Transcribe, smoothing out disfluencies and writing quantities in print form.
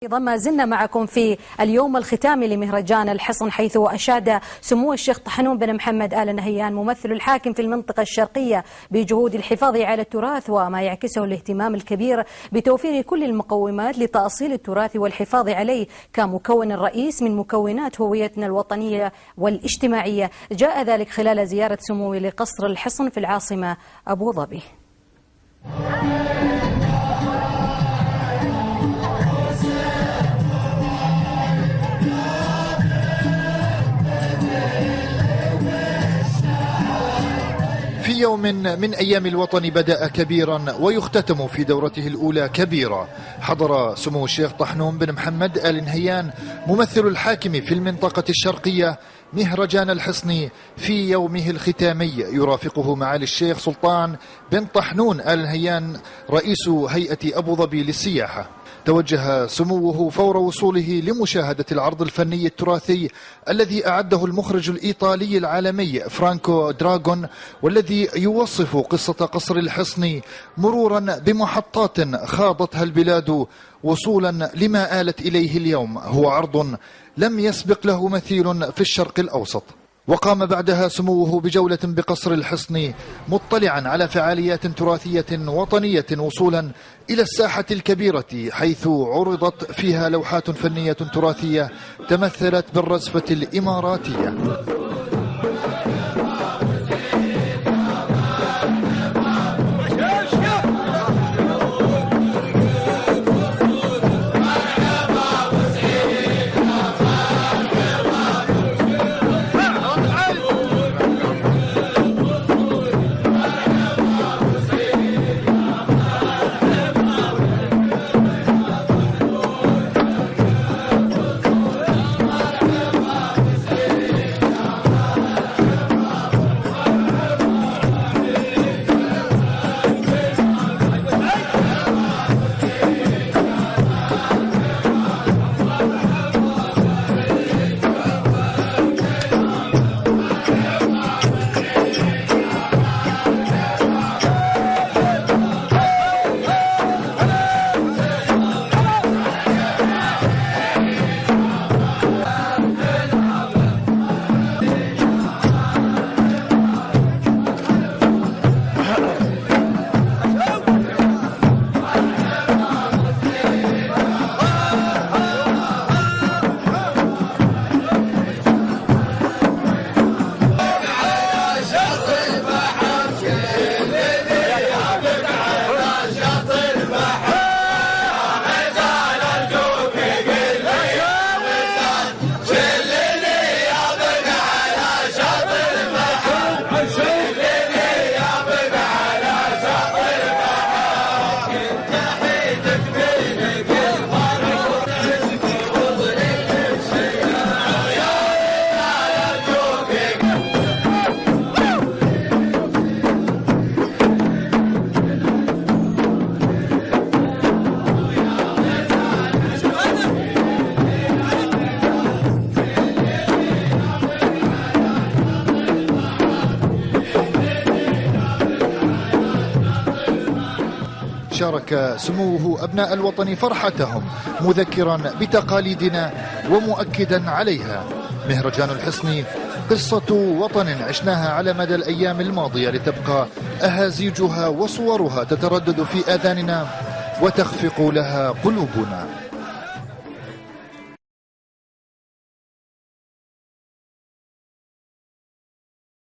أيضا ما زلنا معكم في اليوم الختامي لمهرجان الحصن، حيث أشاد سمو الشيخ طحنون بن محمد آل نهيان ممثل الحاكم في المنطقة الشرقية بجهود الحفاظ على التراث وما يعكسه الاهتمام الكبير بتوفير كل المقومات لتأصيل التراث والحفاظ عليه كمكون رئيس من مكونات هويتنا الوطنية والاجتماعية. جاء ذلك خلال زيارة سموه لقصر الحصن في العاصمة أبو ظبي. في يوم من أيام الوطن بدأ كبيرا ويختتم في دورته الأولى كبيرا. حضر سمو الشيخ طحنون بن محمد آل نهيان ممثل الحاكم في المنطقة الشرقية مهرجان الحصن في يومه الختامي، يرافقه معالي الشيخ سلطان بن طحنون آل نهيان رئيس هيئة أبو ظبي للسياحة. توجه سموه فور وصوله لمشاهدة العرض الفني التراثي الذي أعده المخرج الإيطالي العالمي فرانكو دراغون، والذي يوصف قصة قصر الحصن مرورا بمحطات خاضتها البلاد وصولا لما آلت إليه اليوم. هو عرض لم يسبق له مثيل في الشرق الأوسط. وقام بعدها سموه بجولة بقصر الحصن مطلعا على فعاليات تراثية وطنية، وصولا إلى الساحة الكبيرة حيث عرضت فيها لوحات فنية تراثية تمثلت بالرزفة الإماراتية. شارك سموه أبناء الوطن فرحتهم مذكرا بتقاليدنا ومؤكدا عليها. مهرجان الحصن قصة وطن عشناها على مدى الأيام الماضية، لتبقى أهازيجها وصورها تتردد في آذاننا وتخفق لها قلوبنا.